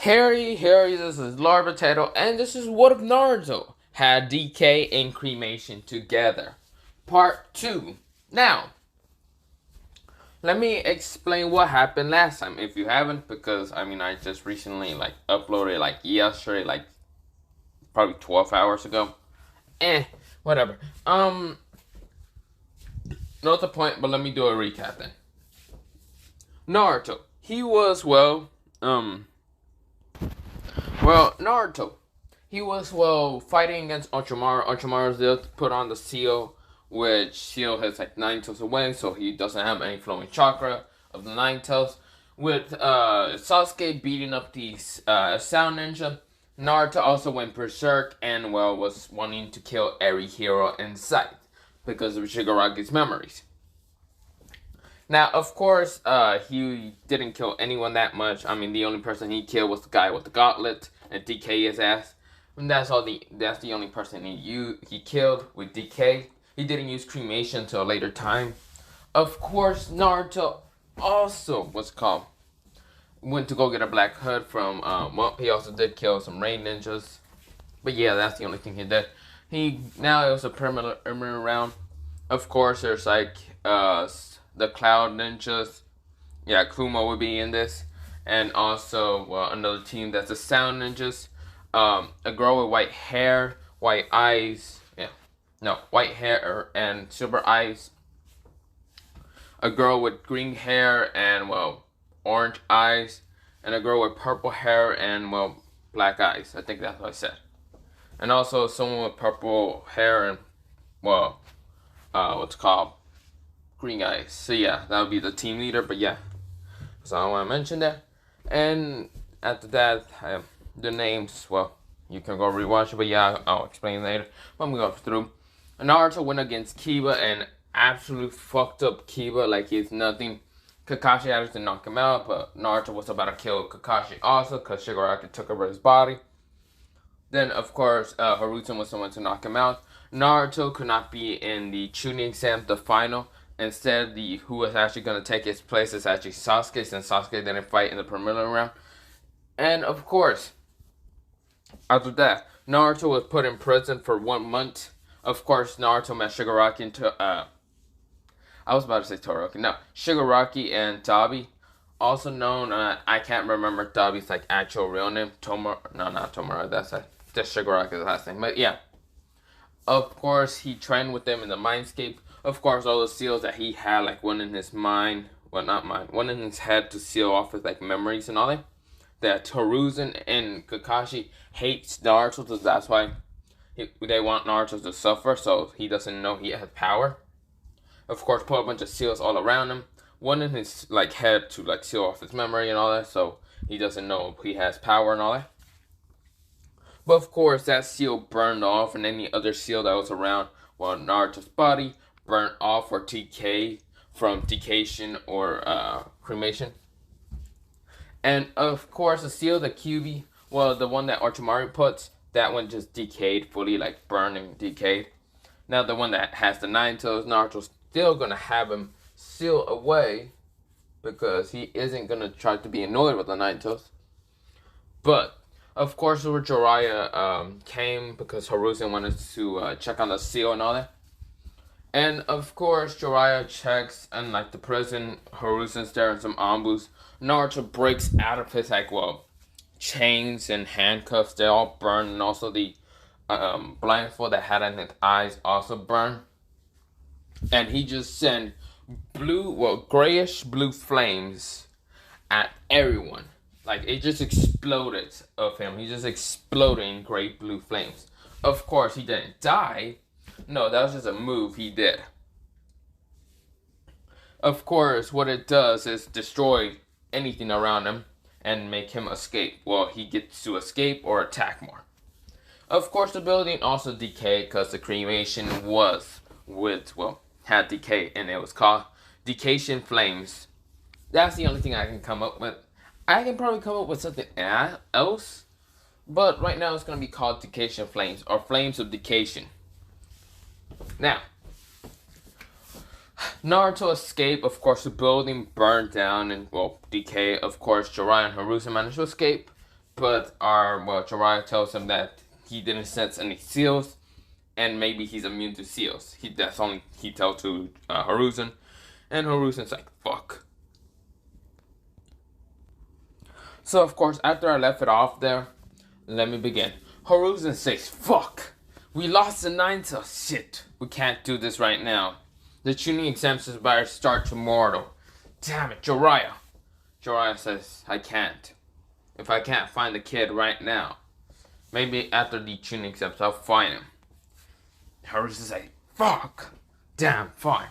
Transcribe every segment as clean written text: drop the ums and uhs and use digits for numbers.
Harry, this is Lord Potato, and this is What If Naruto had Decay and Cremation together. Part 2. Now, let me explain what happened last time, if you haven't, because, I just recently, uploaded, yesterday, probably 12 hours ago. Whatever. Not the point, but let me do a recap then. Naruto, he was, Naruto. He was, fighting against Ultramarine. Ultramarin's there to put on the seal, which seal has, 9 tails away, so he doesn't have any flowing chakra of the 9 tails. With, Sasuke beating up the, Sound Ninja, Naruto also went berserk and, was wanting to kill every hero in sight because of Shigaragi's memories. Now, of course, he didn't kill anyone that much. The only person he killed was the guy with the gauntlet and Decay his ass. And that's the only person he killed with Decay. He didn't use Cremation until a later time. Of course, Naruto also went to go get a black hood from, he also did kill some rain ninjas. But yeah, that's the only thing he did. Now it was a permanent round. Of course, there's the Cloud Ninjas. Yeah, Kuma would be in this. And also, another team that's the Sound Ninjas. A girl with white hair, white eyes. White hair and silver eyes. A girl with green hair and, orange eyes. And a girl with purple hair and, black eyes. I think that's what I said. And also someone with purple hair and, green eyes. So yeah, that would be the team leader. But yeah, so I want to mention that. And after that, the names, you can go rewatch it. But yeah, I'll explain later. But I'm going to go through. Naruto went against Kiba and absolutely fucked up Kiba like he's nothing. Kakashi had to knock him out, but Naruto was about to kill Kakashi also because Shigaraki took over his body. Then, of course, Haruto was someone to knock him out. Naruto could not be in the Chunin exam, the final. Instead, who was actually going to take his place is actually Sasuke, since Sasuke didn't fight in the preliminary round. And, of course, after that, Naruto was put in prison for 1 month. Of course, Naruto met Shigaraki and I was about to say Todoroki. No, Shigaraki and Tabi, also known, I can't remember Tabi's actual real name. No, not Tomura. That's Shigaraki's last name. But yeah, of course, he trained with them in the Mindscape. Of course, all the seals that he had, one in his mind, one in his head to seal off his memories and all that. That Hiruzen and Kakashi hates Naruto, so that's why they want Naruto to suffer, so he doesn't know he has power. Of course, put a bunch of seals all around him. One in his head to seal off his memory and all that, so he doesn't know he has power and all that. But of course, that seal burned off, and any other seal that was around Naruto's body burnt off or decay from decation or cremation. And of course, the seal, the QB, the one that Ultramarine puts, that one just decayed fully, burned and decayed. Now the one that has the 9 tails, Naruto's still gonna have him seal away because he isn't gonna try to be annoyed with the 9 tails. But of course, Jiraiya came because Hiruzen wanted to check on the seal and all that. And of course, Jiraiya checks and the prison, Hiruzen's there in some ambush. Naruto breaks out of his chains and handcuffs. They all burn, and also the blindfold that had in his eyes also burned. And he just sent grayish blue flames at everyone. It just exploded of him. He just exploded in gray blue flames. Of course, he didn't die. No, that was just a move he did. Of course, what it does is destroy anything around him and make him escape. He gets to escape or attack more. Of course, the building also decayed because the cremation had decay, and it was called Decation Flames. That's the only thing I can come up with. I can probably come up with something else, but right now it's going to be called Decation Flames, or Flames of Decation. Now, Naruto escaped. Of course, the building burned down and, decay. Of course, Jiraiya and Hiruzen managed to escape. but Jiraiya tells him that he didn't sense any seals, and maybe he's immune to seals. That's only he tells to Hiruzen, and Hiruzen's like, fuck. So of course, after I left it off there, let me begin. Hiruzen says, fuck, we lost the ninth. Shit, we can't do this right now. The tuning exams is about to start tomorrow. Damn it, Jiraiya. Jiraiya says, I can't. If I can't find the kid right now, maybe after the tuning exams, I'll find him. Hiruzen's like, fuck. Damn, fine.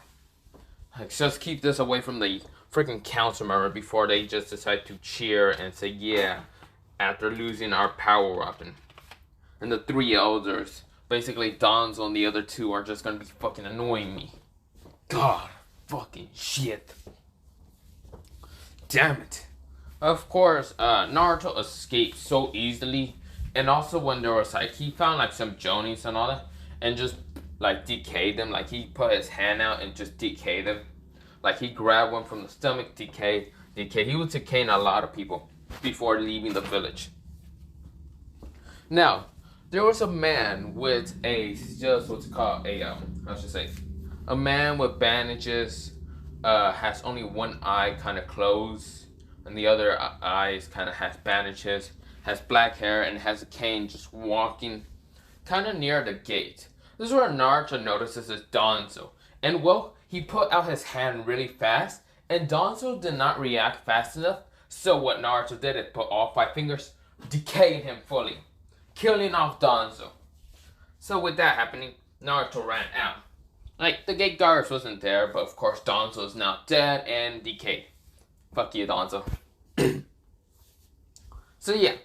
Like, just keep this away from the freaking council member before they just decide to cheer and say, yeah, after losing our power weapon. And the three elders, basically Danzo and the other two, are just gonna be fucking annoying me. God, fucking shit. Damn it. Of course, Naruto escaped so easily. And also when there was like, he found like some Jonies and all that. And just like decayed them. Like he put his hand out and just decayed them. Like he grabbed one from the stomach, decay. He was decaying a lot of people before leaving the village. Now, there was a man with a, just what's called a, a man with bandages, has only one eye kind of closed, and the other eyes kind of has bandages, has black hair, and has a cane just walking kind of near the gate. This is where Naruto notices is Danzo. And well, he put out his hand really fast, and Danzo did not react fast enough, so what Naruto did is put all 5 fingers, decayed him fully, killing off Danzo. So with that happening, Naruto ran out. Like, the gate guards wasn't there, but of course Danzo is now dead and decayed. Fuck you, Danzo. So yeah.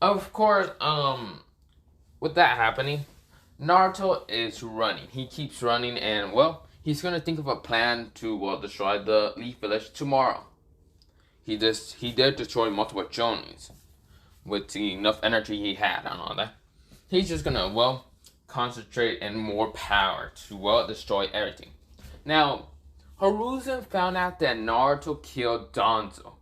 Of course, with that happening, Naruto is running. He keeps running and, well, he's gonna think of a plan to, well, destroy the Leaf Village tomorrow. He did destroy multiple Jonies with enough energy he had and all that. He's just gonna, well, concentrate and more power to, well, destroy everything. Now, Hiruzen found out that Naruto killed Danzo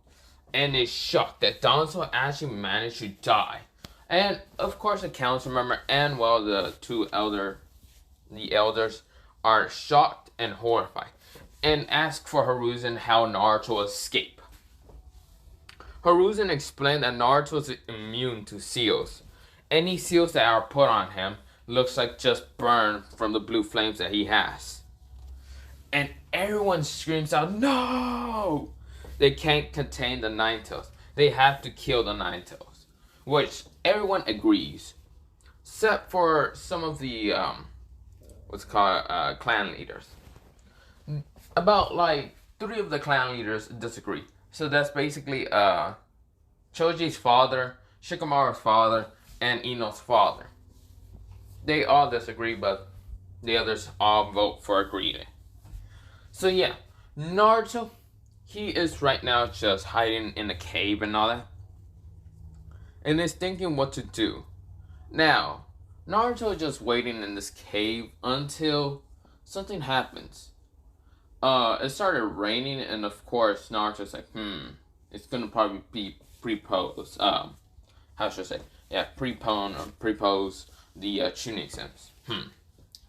and is shocked that Danzo actually managed to die. And of course the council member and, well, the elders are shocked and horrified and ask for Hiruzen how Naruto escaped. Hiruzen explained that Naruto is immune to seals. Any seals that are put on him looks like just burn from the blue flames that he has. And everyone screams out, no! They can't contain the Nine Tails. They have to kill the Nine Tails. Which everyone agrees. Except for some of the, clan leaders. About, like, 3 of the clan leaders disagree. So that's basically, Choji's father, Shikamaru's father, and Ino's father. They all disagree, but the others all vote for agreeing. So yeah, Naruto, he is right now just hiding in a cave and all that. And is thinking what to do. Now, Naruto is just waiting in this cave until something happens. It started raining, and of course, Naruto's like, it's gonna probably be prepose, prepose the tuning exams.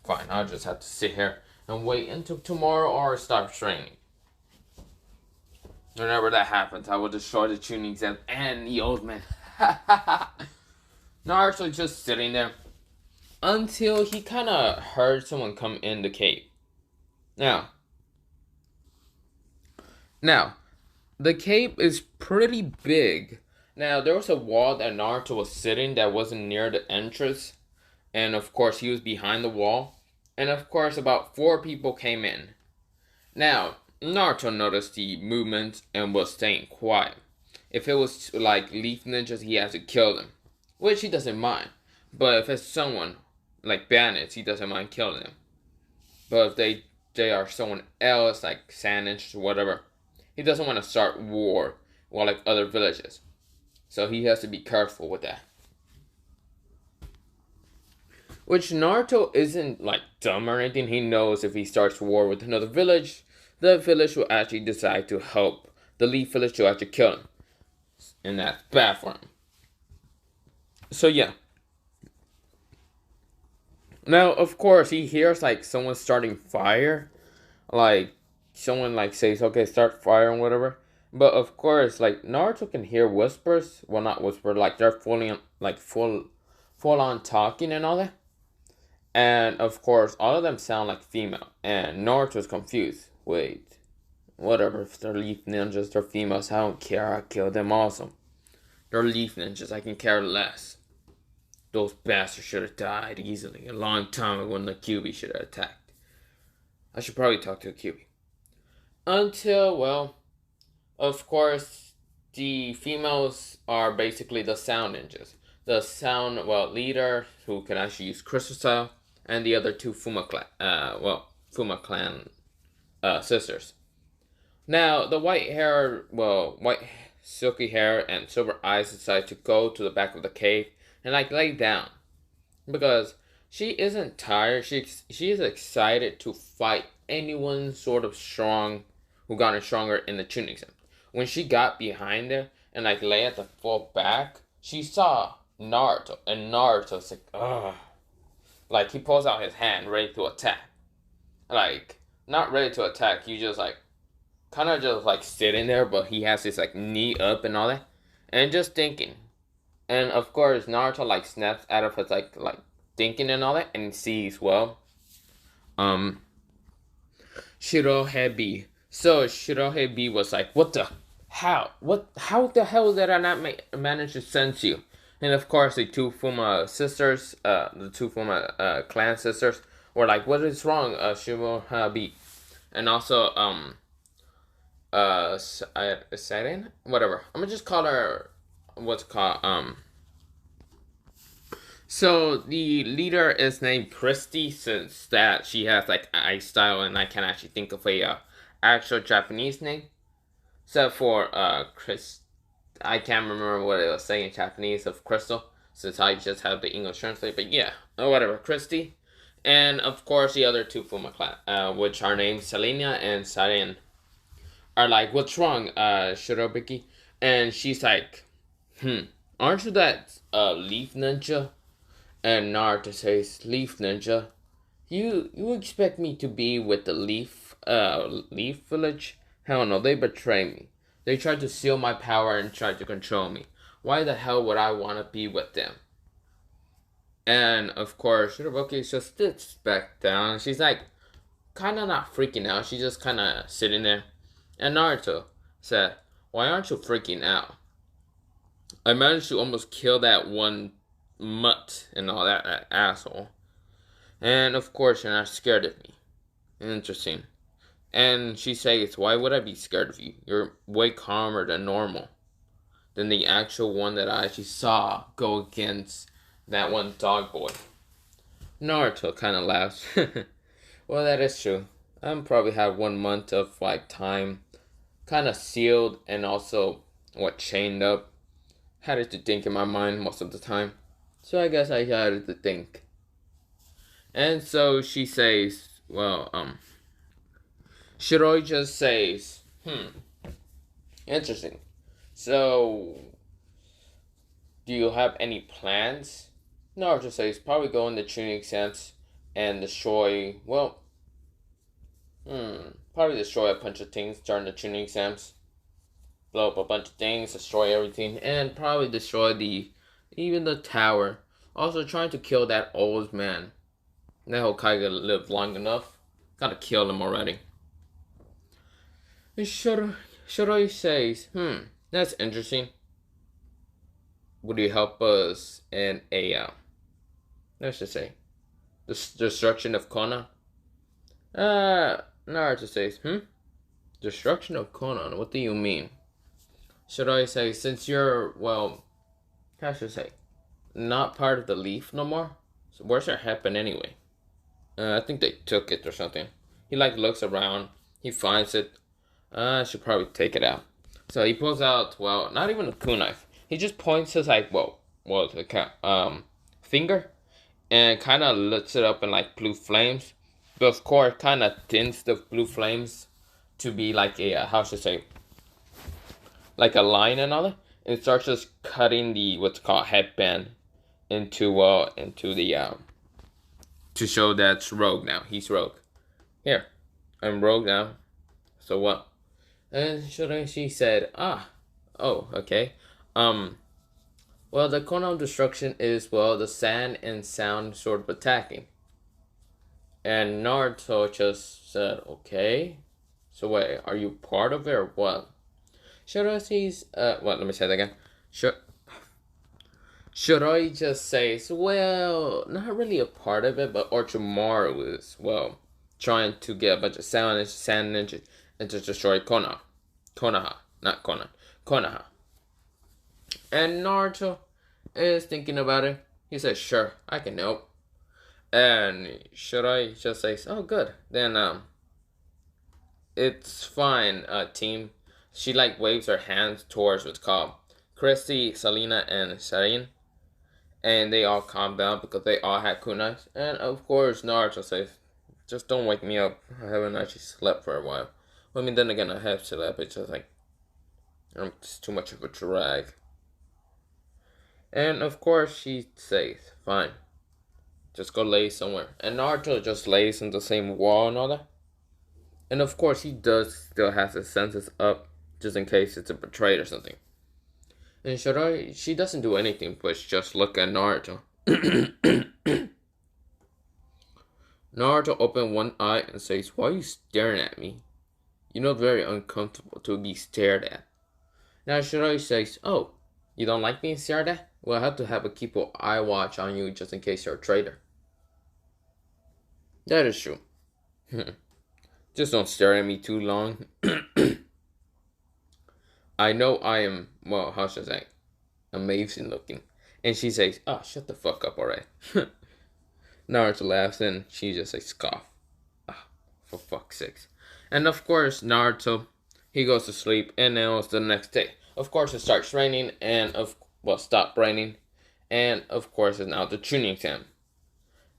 Fine, I'll just have to sit here and wait until tomorrow or it stops raining. Whenever that happens, I will destroy the tuning exam and the old man. Naruto's just sitting there until he kind of heard someone come in the cave. Now, the cave is pretty big. Now, there was a wall that Naruto was sitting that wasn't near the entrance. And of course, he was behind the wall. And of course, about 4 people came in. Now, Naruto noticed the movement and was staying quiet. If it was like Leaf Ninjas, he has to kill them. Which he doesn't mind. But if it's someone like bandits, he doesn't mind killing them. But if they are someone else, like Sand Ninjas or whatever, he doesn't want to start war or like other villages. So he has to be careful with that. Which Naruto isn't like dumb or anything. He knows if he starts war with another village, the village will actually decide to help the Leaf Village to actually kill him. And that's bad for him. So yeah. Now of course he hears like someone starting fire, like someone like says, "Okay, start fire" and whatever. But of course, like Naruto can hear whispers. Well, not whisper, like they're fully like full on talking and all that. And of course, all of them sound like female. And Naruto's confused. Wait, whatever. If they're leaf ninjas, they're females. I don't care. I kill them also. They're leaf ninjas. I can care less. Those bastards should have died easily a long time ago when the QB should have attacked. I should probably talk to a QB. Until, well, of course, the females are basically the sound ninjas. The sound, well, leader who can actually use crystal style, and the other two Fuma clan sisters. Now, the white silky hair and silver eyes decide to go to the back of the cave and like lay down because she isn't tired. She is excited to fight anyone sort of strong who gotten stronger in the tuning exam. When she got behind her and like lay at the full back, she saw Naruto, and Naruto's like, ugh. Like he pulls out his hand ready to attack. Like, not ready to attack, you just like kind of just like sitting there, but he has his like knee up and all that. And just thinking. And of course Naruto like snaps out of his like thinking and all that and sees, well, Shirohei. So Shirohei was like, "What the? How the hell did I not manage to sense you?" And of course, the two Fuma sisters, the two Fuma clan sisters, were like, "What is wrong, Shirohei?" And also, Siren, whatever. I'm gonna just call her what's called. So the leader is named Christy, since that she has like ice style, and I can actually think of a actual Japanese name. Except for Chris, I can't remember what it was saying in Japanese of Crystal, since I just have the English translate. But yeah, whatever, Christy, and of course the other two Fuma clan, which are named Selena and Siren, are like, "What's wrong, Shirobiki?" And she's like, "Aren't you that leaf ninja?" And Naruto says, "Leaf ninja? You expect me to be with the leaf village? Hell no, they betray me. They tried to steal my power and tried to control me. Why the hell would I want to be with them?" And of course, Shirabuki just sits back down. She's like, kind of not freaking out. She's just kind of sitting there. And Naruto said, "Why aren't you freaking out? I managed to almost kill that one mutt and all that asshole. And of course, you're not scared of me." Interesting. And she says, "Why would I be scared of you? You're way calmer than normal. Than the actual one that I actually saw go against that one dog boy." Naruto kind of laughs. "Well, that is true. I probably have 1 month of like time kind of sealed and also chained up. Had it to think in my mind most of the time. So I guess I had it to think." And so she says, well, Shiroi just says, interesting. So, do you have any plans? Naruto says, probably go in the tuning exams and destroy, well, probably destroy a bunch of things during the tuning exams. Blow up a bunch of things, destroy everything, and probably destroy even the tower. Also trying to kill that old man. That Hokage lived long enough. Gotta kill him already. And Shiroi says, that's interesting. Would you help us in let's just say, the destruction of Kona? Naruto says, destruction of Kona? What do you mean? Shiroi says, since you're, well, how should I say, not part of the leaf no more, so where's your happen anyway? I think they took it or something. He like looks around, he finds it. I should probably take it out. So he pulls out, well, not even a kunai. He just points his like, finger, and kind of lifts it up in like blue flames. But of course, kind of tints the blue flames to be like a how should I say, like a line and all that. And it starts just cutting the what's called headband into the to show that's Rogue now. He's Rogue. Here, I'm Rogue now. So what? And she said, oh, okay. Well, the Kona of Destruction is, well, the sand and sound sort of attacking. And Naruto just said, okay. So wait, are you part of it or what? Shiroshi's, let me say that again. Shiroi just says, well, not really a part of it, but Orochimaru is, well, trying to get a bunch of sand ninjas and to destroy Konoha, not Conan, Konoha. And Naruto is thinking about it. He says, sure, I can help. And Shiroi just says, oh, good. Then, it's fine, team. She, like, waves her hands towards what's called Christy, Selena, and Sarin. And they all calm down because they all had kunais. And, of course, Naruto says, just don't wake me up. I haven't actually slept for a while. Well, I mean, then again, I have slept. It's just like, it's too much of a drag. And, of course, she says, fine. Just go lay somewhere. And Naruto just lays on the same wall and all that. And, of course, he does still has his senses up just in case it's a betrayed or something. And Shiroi, she doesn't do anything but just look at Naruto. Naruto opened one eye and says, why are you staring at me? You know, very uncomfortable to be stared at. Now Shiroi says, oh, you don't like being stared at? Well, I have to have a keep an eye watch on you just in case you're a traitor. That is true. Just don't stare at me too long. I know I am, well, how should I say, amazing looking. And she says, oh, shut the fuck up already. Naruto laughs and she just says, scoff. For fuck's sakes. And of course, Naruto, he goes to sleep and then it's the next day. Of course, it starts raining and, stopped raining. And of course, it's now the tuning exam.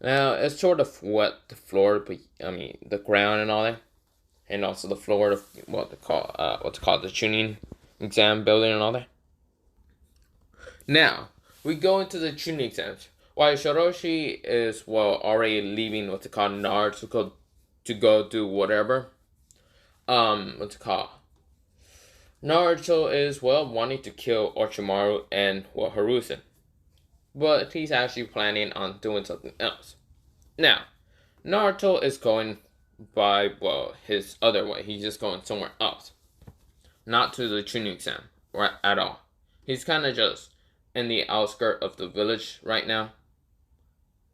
Now, it's sort of wet, the floor, but, the ground and all that. And also the floor of, the tuning exam building and all that. Now, we go into the tuning exams. While Shiroi is, already leaving Naruto to go do whatever. Naruto is, wanting to kill Orochimaru and, Hiruzen. But he's actually planning on doing something else. Now, Naruto is going by, his other way. He's just going somewhere else. Not to the tuning exam at all. He's kind of just in the outskirts of the village right now.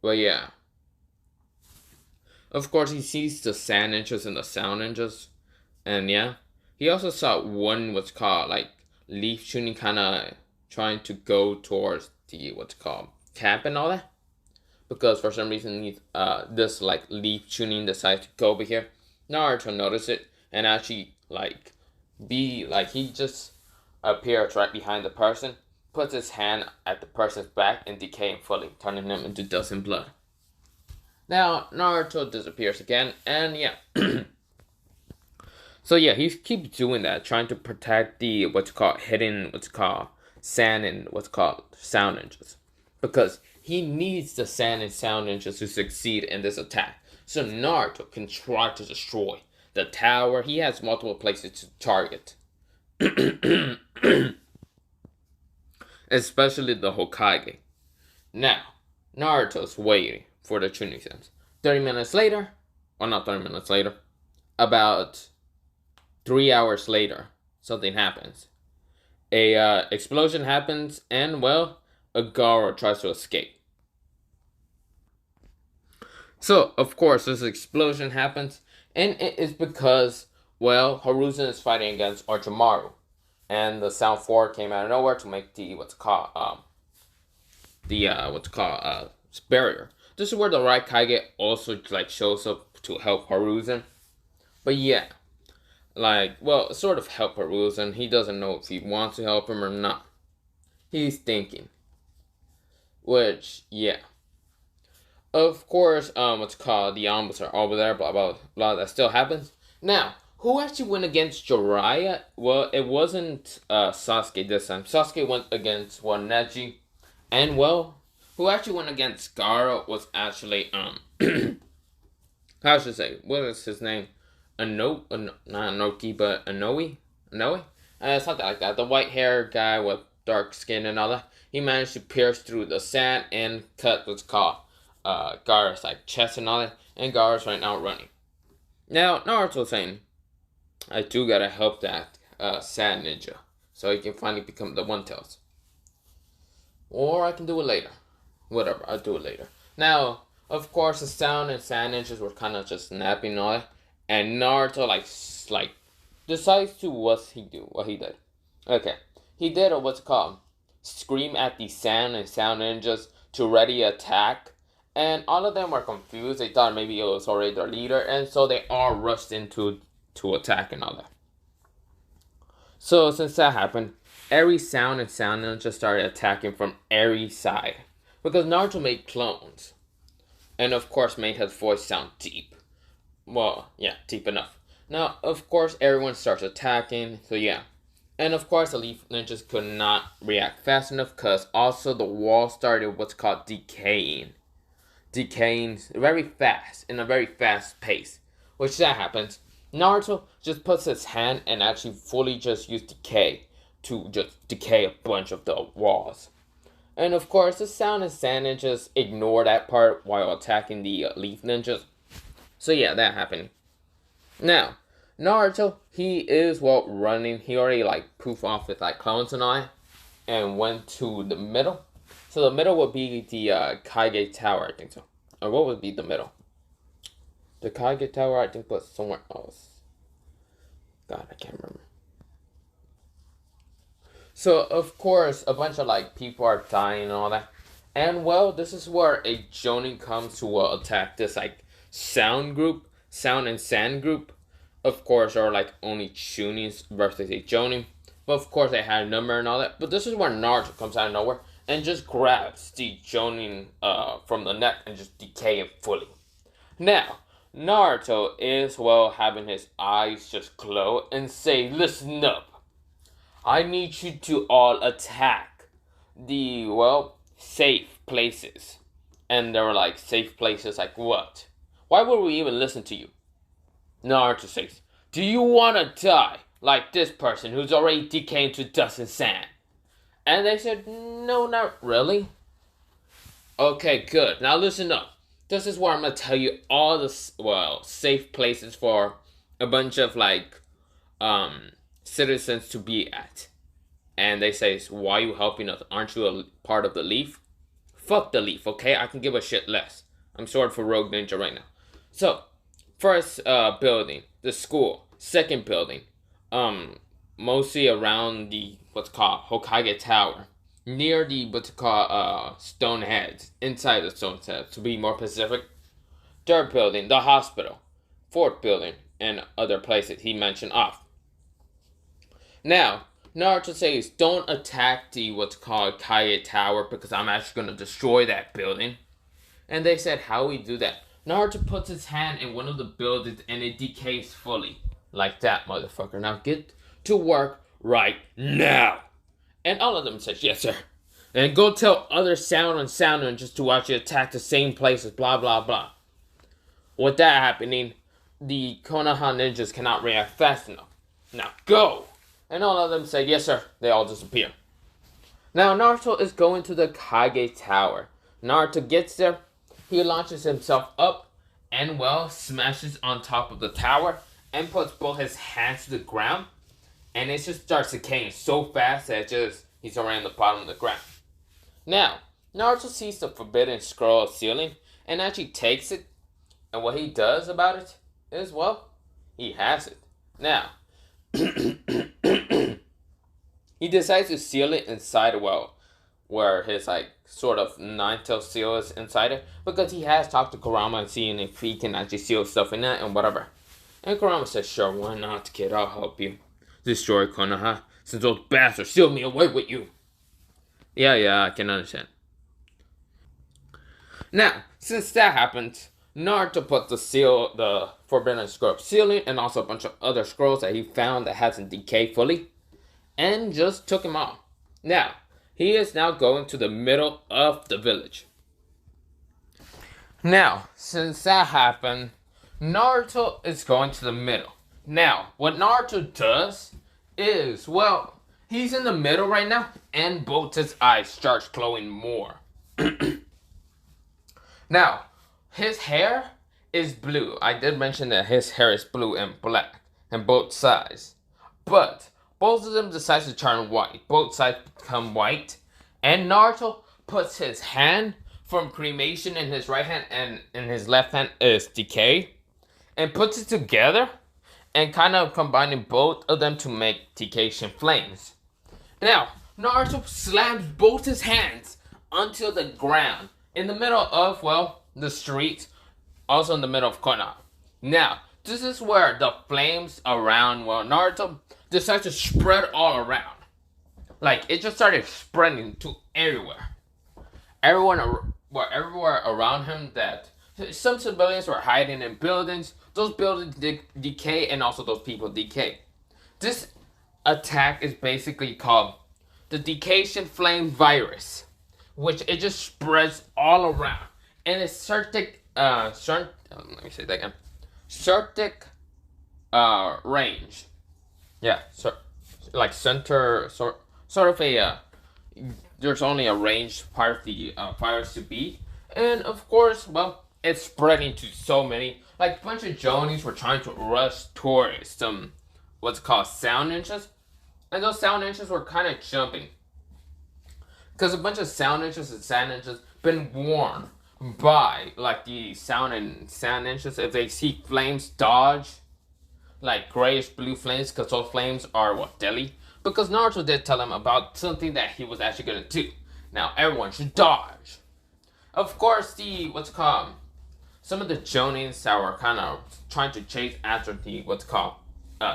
But yeah. Of course, he sees the sand ninjas and the sound ninjas. And yeah. He also saw one leaf tuning kind of trying to go towards the camp and all that. Because for some reason this leaf tuning decides to go over here. Naruto noticed it and actually he just appears right behind the person, puts his hand at the person's back and decaying fully, turning him into dust and blood. Now Naruto disappears again and yeah. So yeah, he keeps doing that, trying to protect the hidden sand and sound ninjas. Because he needs the sand and sound ninjas to succeed in this attack. So Naruto can try to destroy the tower. He has multiple places to target. Especially the Hokage. Now, Naruto's waiting for the tuning exams. 30 minutes later, or not 30 minutes later, about 3 hours later, something happens. A explosion happens, and Agaro tries to escape. So, of course, this explosion happens, and it is because, Hiruzen is fighting against Orochimaru, and the Sound 4 came out of nowhere to make the barrier. This is where the Raikage also shows up to help Hiruzen. But yeah, sort of help Hiruzen. He doesn't know if he wants to help him or not. He's thinking. Which, yeah. Of course, the Ambos are over there, blah, blah, blah, that still happens. Now, who actually went against Jiraiya? Well, it wasn't Sasuke this time. Sasuke went against Neji. And, who actually went against Gaara was actually how should I say, what is his name? Not Anoki, but Anoe, something like that. The white hair guy with dark skin and all that. He managed to pierce through the sand and cut what's called Gaara's like chest and all that. And Gaara's right now running. Now Naruto's saying, I do gotta help that sad ninja so he can finally become the One Tails. Or I can do it later. Whatever, I'll do it later. Now, of course, the sound and sand ninjas were kind of just napping and all that. And Naruto, like decides to what he did. Okay. He did what's called scream at the sand and sound ninjas to ready attack. And all of them were confused. They thought maybe it was already their leader. And so they all rushed into to attack and all that. So since that happened, every sound and sound ninja started attacking from every side. Because Naruto made clones. And of course made his voice sound deep. Well, yeah, deep enough. Now, of course, everyone starts attacking. So yeah. And of course, the Leaf Ninjas could not react fast enough. Because also the wall started what's called decaying. Decaying very fast. In a very fast pace. Which that happens. Naruto just puts his hand and actually fully just use decay to just decay a bunch of the walls. And of course, the sound and sand ninjas ignore that part while attacking the leaf ninjas. So yeah, that happened. Now, Naruto, he is running. He already poof off with clones and all, and went to the middle. So the middle would be the Kage Tower, I think so. Or what would be the middle? The Kage Tower, I think, was somewhere else. God, I can't remember. So, of course, a bunch of, people are dying and all that. And, this is where a Jonin comes to attack this, sound and sand group. Of course, there are, only Chunins versus a Jonin. But, of course, they had a number and all that. But this is where Naruto comes out of nowhere and just grabs the Jonin from the neck and just decay it fully. Now, Naruto is, having his eyes just glow and say, listen up. I need you to all attack the, safe places. And they were safe places like what? Why would we even listen to you? Naruto says, do you want to die like this person who's already decaying to dust and sand? And they said, no, not really. Okay, good. Now listen up. This is where I'm going to tell you all the, safe places for a bunch of, citizens to be at. And they say, why are you helping us? Aren't you a part of the Leaf? Fuck the Leaf, okay? I can give a shit less. I'm sorry for Rogue Ninja right now. So, first building, the school. Second building, mostly around the, what's called Hokage Tower. Near the, what's called, stone heads. Inside the stone heads, to be more specific. Third building, the hospital. Fourth building, and other places he mentioned off. Now, Naruto says, don't attack the, what's called, Kage Tower, because I'm actually going to destroy that building. And they said, how we do that? Naruto puts his hand in one of the buildings, and it decays fully. Like that, motherfucker. Now get to work right now. And all of them says, yes, sir. And go tell other sound ninjas to watch you attack the same places, blah, blah, blah. With that happening, the Konoha ninjas cannot react fast enough. Now go! And all of them say, yes, sir. They all disappear. Now, Naruto is going to the Kage Tower. Naruto gets there. He launches himself up and, smashes on top of the tower and puts both his hands to the ground. And it just starts decaying so fast that he's already on the bottom of the ground. Now, Naruto sees the forbidden scroll ceiling and actually takes it. And what he does about it is, he has it. Now, he decides to seal it inside where his, sort of nine-tail seal is inside it. Because he has talked to Kurama and seeing if he can actually seal stuff in that and whatever. And Kurama says, sure, why not, kid? I'll help you. Destroy Konoha, since those bastards sealed me away with you. Yeah, I can understand. Now, since that happened, Naruto put the Forbidden Scroll ceiling, and also a bunch of other scrolls that he found that hasn't decayed fully, and just took them all. Now, he is now going to the middle of the village. Now, since that happened, Naruto is going to the middle. Now, what Naruto does is, well, he's in the middle right now, and both his eyes start glowing more. Now, his hair is blue. I did mention that his hair is blue and black, and both sides. But both of them decide to turn white. Both sides become white, and Naruto puts his hand from Cremation in his right hand, and in his left hand is Decay, and puts it together, and kind of combining both of them to make Decaytion flames. Now, Naruto slams both his hands onto the ground in the middle of, well, the street, also in the middle of Konoha. Now, this is where the flames around, well, Naruto decides to spread all around. Like, it just started spreading to everywhere. Everywhere around him, that some civilians were hiding in buildings. Those buildings decay, and also those people decay. This attack is basically called the Decaytion Flame Virus, which it just spreads all around. And it's Certic, let me say that again. Certic, range. Yeah, like center, sort of a, there's only a range part of the virus to be. And of course, well, it's spreading to so many. Like, a bunch of Jonies were trying to rush towards some, what's called sound ninjas. And those sound ninjas were kind of jumping. Because a bunch of sound ninjas and sand ninjas been warned by, like, the sound ninjas, if they see flames, dodge, like, grayish blue flames, because those flames are, what, deadly? Because Naruto did tell them about something that he was actually going to do. Now, everyone should dodge. Of course, some of the Jonins that were kind of trying to chase after the,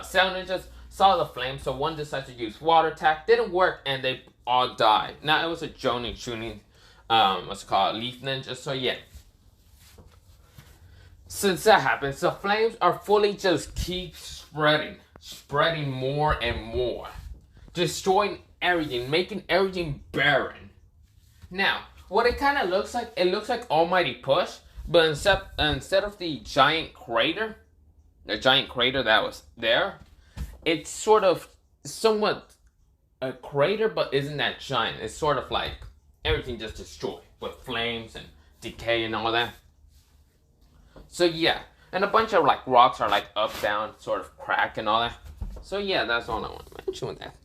sound ninjas, saw the flames, so one decided to use water attack. Didn't work, and they all died. Now, it was a Jonin shooting, leaf ninja, so yeah. Since that happens, the flames are fully just keep spreading more and more. Destroying everything, making everything barren. Now, what it kind of looks like, it looks like Almighty Push, but instead of the giant crater that was there, it's sort of somewhat a crater, but isn't that giant. It's sort of like everything just destroyed with flames and decay and all that. So yeah, and a bunch of like rocks are like up, down, sort of crack and all that. So yeah, that's all I want to mention with that.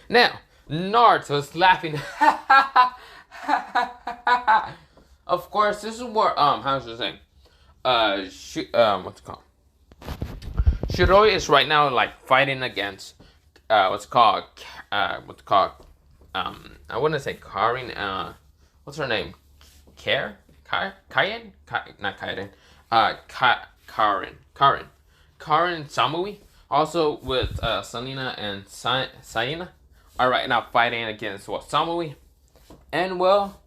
Now, Naruto's laughing. Of course, this is where how should I say? What's it called? Shiroi is right now like fighting against I wouldn't say Karin. What's her name? Karin? Not Karin. Karin Samui. Also with Selena and Saina are right now fighting against Samui. And well,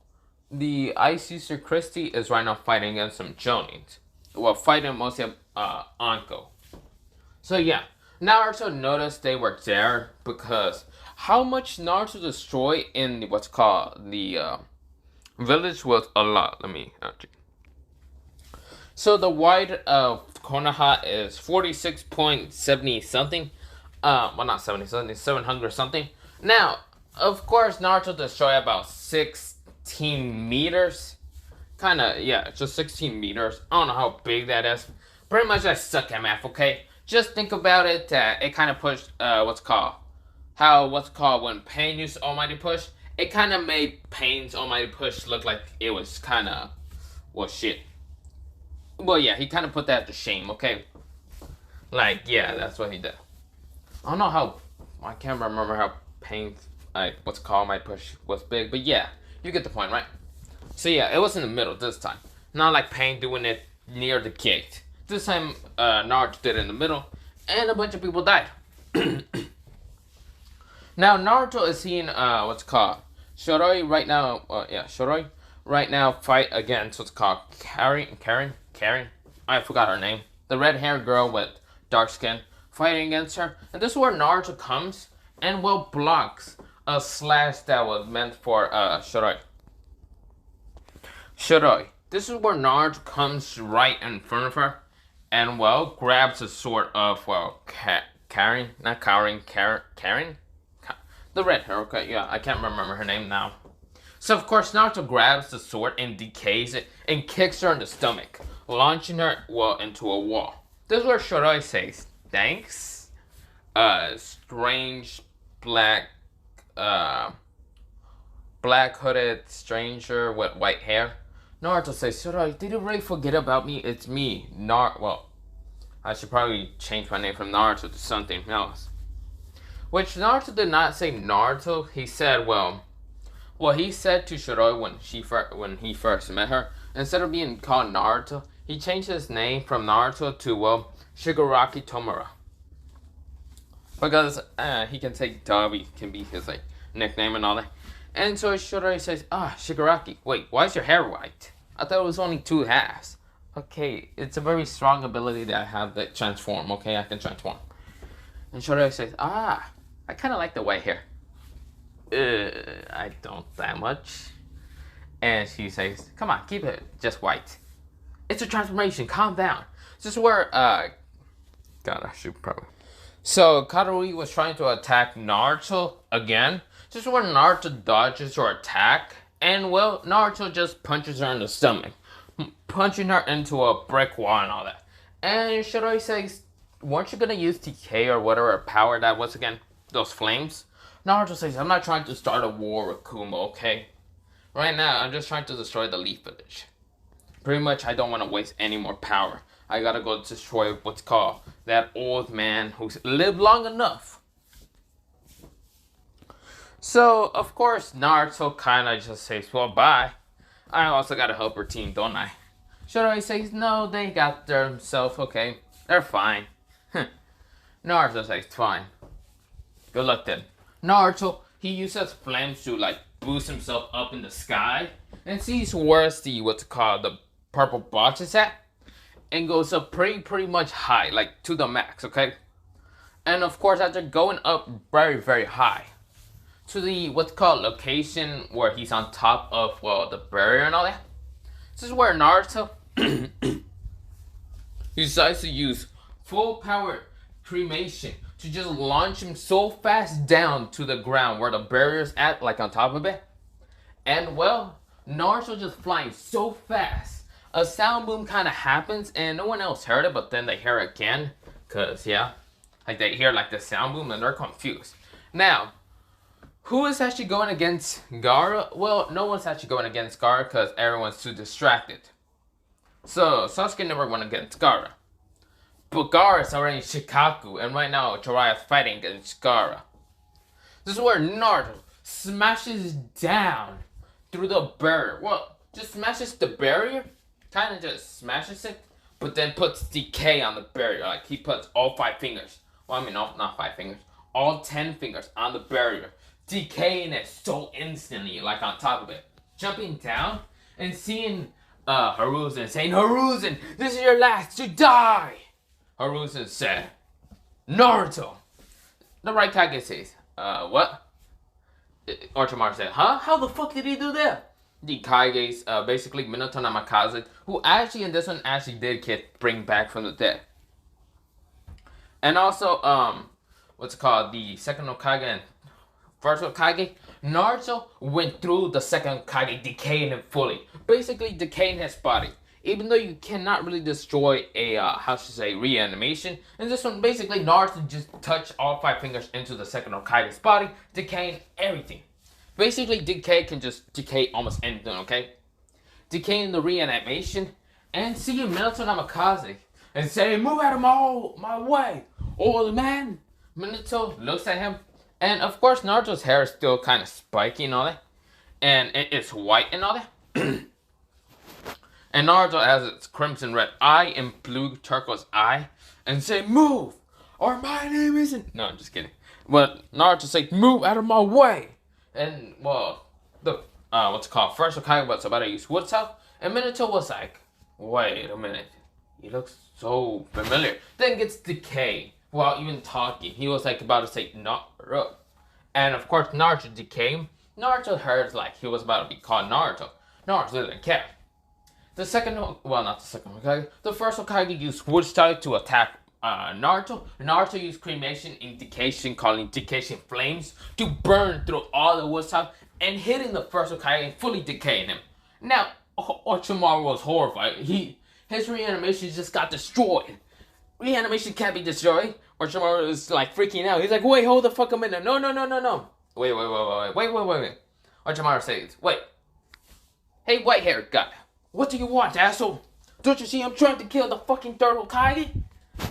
the Ice Sister Christie is right now fighting against some Jonins. Well, fighting mostly Anko. So yeah, Naruto noticed they were there because how much Naruto destroyed in the village was a lot. Let me check. So the wide of Konoha is 46.70 something. Well, not 70 something, 700 something. Now, of course, Naruto destroyed about 16 meters. Just 16 meters. I don't know how big that is. Pretty much I suck at math, okay? Just think about it, it kind of pushed, when Pain used Almighty Push, it kind of made Pain's Almighty Push look like it was kind of, shit. Well, yeah, he kind of put that to shame, okay? Like, yeah, that's what he did. I don't know I can't remember how Pain's, my push was big, but yeah, you get the point, right? So yeah, it was in the middle this time. Not like Pain doing it near the gate. This time, Naruto did it in the middle, and a bunch of people died. Now, Naruto is seeing, Shiroi right now, Shiroi right now fight against Karen, I forgot her name. The red-haired girl with dark skin, fighting against her. And this is where Naruto comes and, blocks a slash that was meant for Shiroi. Shiroi. This is where Naruto comes right in front of her, and well, grabs a sort of Karen, not Karen, Karen, the red hair. Okay, yeah, I can't remember her name now. So of course Naruto grabs the sword and decays it and kicks her in the stomach, launching her into a wall. This is where Shiroi says, "Thanks, strange black black hooded stranger with white hair." Naruto says, "Shiroi, did you really forget about me? It's me, well, I should probably change my name from Naruto to something else." Which Naruto did not say Naruto. He said, well, he said to Shiroi when he first met her, instead of being called Naruto, he changed his name from Naruto to, well, Shigaraki Tomura. Because he can say Dabi can be his like nickname and all that. And so Shiroi says, Shigaraki, wait, why is your hair white? I thought it was only 2 halves. Okay, it's a very strong ability that I have that transform, okay? I can transform. And Shiroi says, I kind of like the white hair. I don't that much. And she says, come on, keep it just white. It's a transformation, calm down. This is where, God, I should probably. So, Katarui was trying to attack Naruto again. This is where Naruto dodges her attack. And, well, Naruto just punches her in the stomach. Punching her into a brick wall and all that. And Shiroi says, weren't you going to use Decay or whatever power that was again? Those flames? Naruto says, I'm not trying to start a war with Kuma, okay? Right now, I'm just trying to destroy the Leaf Village. Pretty much, I don't want to waste any more power. I gotta go destroy what's called that old man who's lived long enough. So, of course, Naruto kind of just says, well, bye. I also gotta help her team, don't I? Shiroi says, no, they got themselves, okay. They're fine. Naruto says, fine. Good luck then. Naruto, he uses flames to, like, boost himself up in the sky. And sees where's the purple box is at. And goes up pretty much high, like, to the max, okay? And, of course, after going up very, very high, to the, location where he's on top of, well, the barrier and all that. This is where Naruto, he decides to use full power cremation to just launch him so fast down to the ground where the barrier's at, like, on top of it. And, well, Naruto just flying so fast. A sound boom kind of happens, and no one else heard it, but then they hear it again. Because, yeah, like, they hear, like, the sound boom, and they're confused. Now, who is actually going against Gaara? Well, no one's actually going against Gaara because everyone's too distracted. So, Sasuke never went against Gaara. But Gaara's already in Shikaku, and right now, Jiraiya's fighting against Gaara. This is where Naruto smashes down through the barrier. Well, just smashes the barrier, kind of just smashes it, but then puts Decay on the barrier. Like, he puts all 5 fingers. Well, I mean, not 5 fingers. All 10 fingers on the barrier. Decaying it so instantly, like on top of it. Jumping down and seeing Hiruzen saying, Hiruzen, this is your last to die! Hiruzen said, Naruto! The right Kage says, what? Orochimaru said, huh? How the fuck did he do that? The Kages, basically Minato Namikaze, who actually in this one actually did get bring back from the dead. And also, the second Hokage and first Hokage, Naruto went through the second Hokage, decaying him fully. Basically decaying his body. Even though you cannot really destroy a, reanimation. In this one, basically, Naruto just touched all 5 fingers into the second Hokage's body, decaying everything. Basically, Decay can just decay almost anything, okay? Decaying the reanimation, and seeing Minato Namikaze, and saying, move out of my way, old man. Minato looks at him, and of course, Naruto's hair is still kind of spiky and all that, and it's white and all that. And Naruto has its crimson red eye and blue turquoise eye, and say, move, or my name isn't. No, I'm just kidding. But Naruto says, move out of my way. And, well, the, first Hokage was about to use Woodtail, and Minato was like, wait a minute, he looks so familiar. Then gets Decay, while even talking, he was like about to say, Naruto. And of course, Naruto decayed. Naruto heard like he was about to be called Naruto. Naruto didn't care. The second, well, not the second Hokage. The first Hokage used wood style to attack Naruto. Naruto used cremation indication, calling indication flames, to burn through all the wood style and hitting the first Hokage and fully decaying him. Now, Orochimaru was horrified. His reanimation just got destroyed. Reanimation can't be destroyed. Orochimaru is like freaking out. He's like, wait, hold the fuck a minute. No. Wait. Orochimaru says, wait. Hey, white-haired guy. What do you want, asshole? Don't you see I'm trying to kill the fucking third Hokage?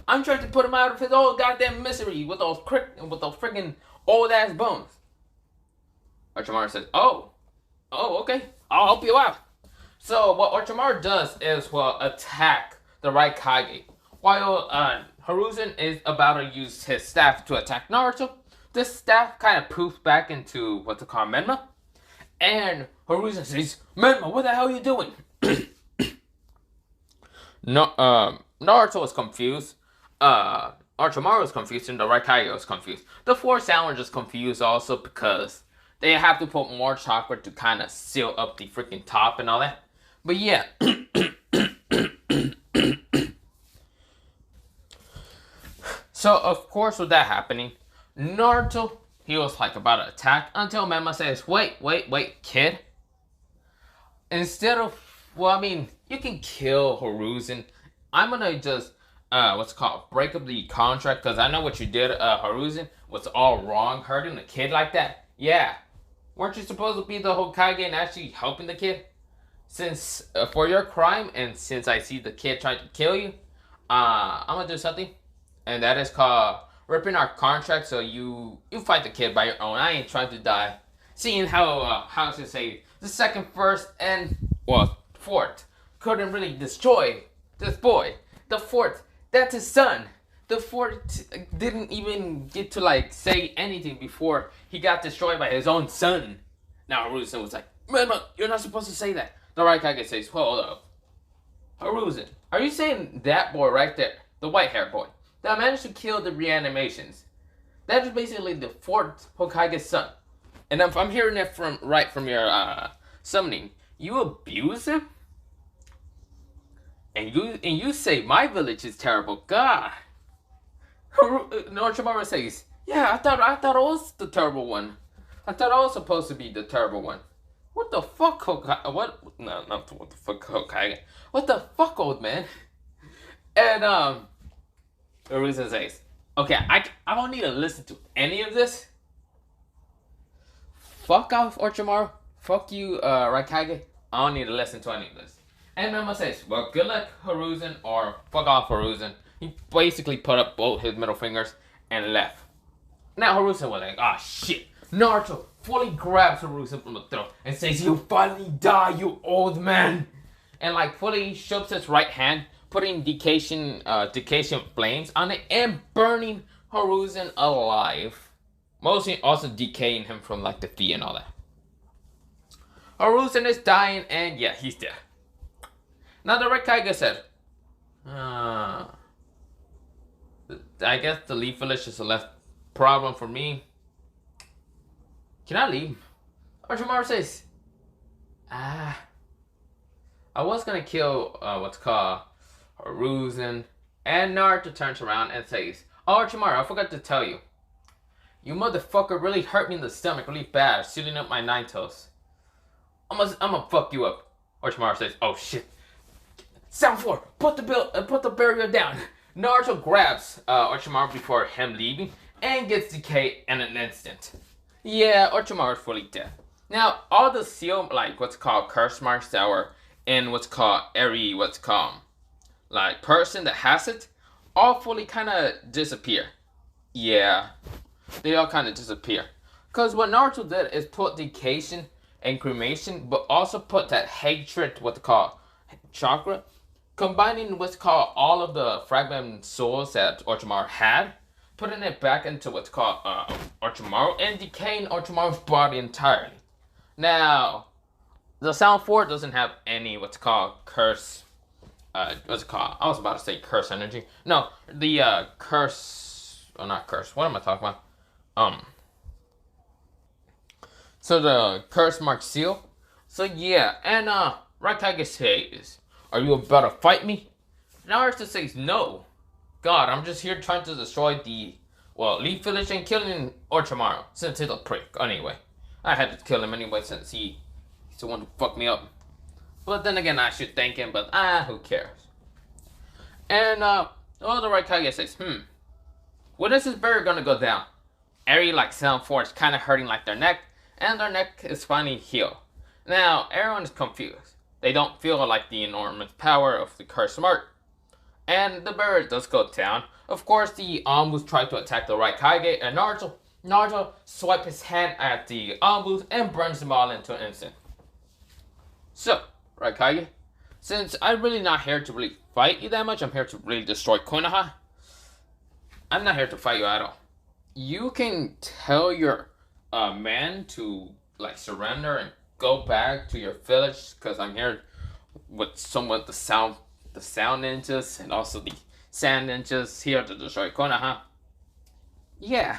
I'm trying to put him out of his old goddamn misery with those freaking old ass bones. Orochimaru says, oh, okay, I'll help you out. So what Orochimaru does is attack the right Kage. While Hiruzen is about to use his staff to attack Naruto, this staff kind of poofs back into what's called Menma. And Hiruzen says, Menma, what the hell are you doing? Naruto was confused. Orochimaru was confused, and the Raikage was confused. The four Sound just confused also because they have to put more chakra to kind of seal up the freaking top and all that. But yeah. So of course with that happening, Naruto, he was like about to attack until Menma says, wait, kid. Instead of, you can kill Hiruzen. I'm gonna just, break up the contract, because I know what you did, Hiruzen, was all wrong, hurting the kid like that. Yeah. Weren't you supposed to be the Hokage and actually helping the kid? Since, for your crime, and since I see the kid trying to kill you, I'm gonna do something. And that is called ripping our contract, so you fight the kid by your own. I ain't trying to die. Seeing how to say, the second, first, and, fourth couldn't really destroy this boy. The fourth, that's his son. The fourth didn't even get to, say anything before he got destroyed by his own son. Now Hiruzen was like, Menma, you're not supposed to say that. The Raikage says, hold up. Hiruzen, are you saying that boy right there, the white-haired boy, that managed to kill the reanimations, that is basically the fourth Hokage's son? And if I'm hearing it from your summoning, you abuse him? And you say my village is terrible. God. Orochimaru says, yeah, I thought I was the terrible one. I thought I was supposed to be the terrible one. What the fuck, Hokage? What? No, not what the fuck, Hokage. What the fuck, old man? And Hiruzen says, okay, I don't need to listen to any of this. Fuck off, Orochimaru. Fuck you, Raikage. I don't need to listen to any of this. And Menma says, well, good luck, Hiruzen, or fuck off, Hiruzen. He basically put up both his middle fingers and left. Now Hiruzen was like, ah, shit. Naruto fully grabs Hiruzen from the throat and says, you finally die, you old man. And fully shoves his right hand, putting decation flames on it and burning Hiruzen alive. Mostly also decaying him from the feet and all that. Hiruzen is dying, and yeah, he's dead. Now the Raikage said, I guess the Leaf Village is a less problem for me. Can I leave? Orochimaru says, I was gonna kill Hiruzen. And Naruto turns around and says, Orochimaru, I forgot to tell you. You motherfucker really hurt me in the stomach really bad, sealing up my 9 toes. I'm gonna fuck you up. Orochimaru says, oh shit. Sound 4, put the barrier down. Naruto grabs Orochimaru before him leaving and gets Decay in an instant. Yeah, Orochimaru is fully dead. Now, all the seal, curse marks that were in every person that has it, all fully kind of disappear. Yeah, they all kind of disappear. Because what Naruto did is put Decay and Cremation, but also put that hatred, chakra, combining all of the fragment souls that Orochimaru had, putting it back into Orochimaru, and decaying Orochimaru's body entirely. Now, the Sound 4 doesn't have any curse, I was about to say curse energy. No, the curse, not curse, what am I talking about? So the curse mark seal. So yeah, and Raikage says, "Are you about to fight me?" Naruto says, "No. God, I'm just here trying to destroy the Leaf Village and killing Orochimaru since he's a prick. Anyway, I had to kill him anyway since he's the one who fucked me up. But then again, I should thank him. But who cares?" And the Raikage says, when is this bird gonna go down? Every sound force kind of hurting their neck, and their neck is finally healed. Now everyone is confused. They don't feel the enormous power of the cursed mark. And the bird does go down. Of course, the Anbus try to attack the Raikage, and Naruto swipes his hand at the Anbus and burns them all into an instant. So, Raikage, since I'm really not here to really fight you that much, I'm here to really destroy Konoha. I'm not here to fight you at all. You can tell your men to surrender and go back to your village, because I'm here with somewhat the sound ninjas and also the sand ninjas here to destroy Konoha. Yeah.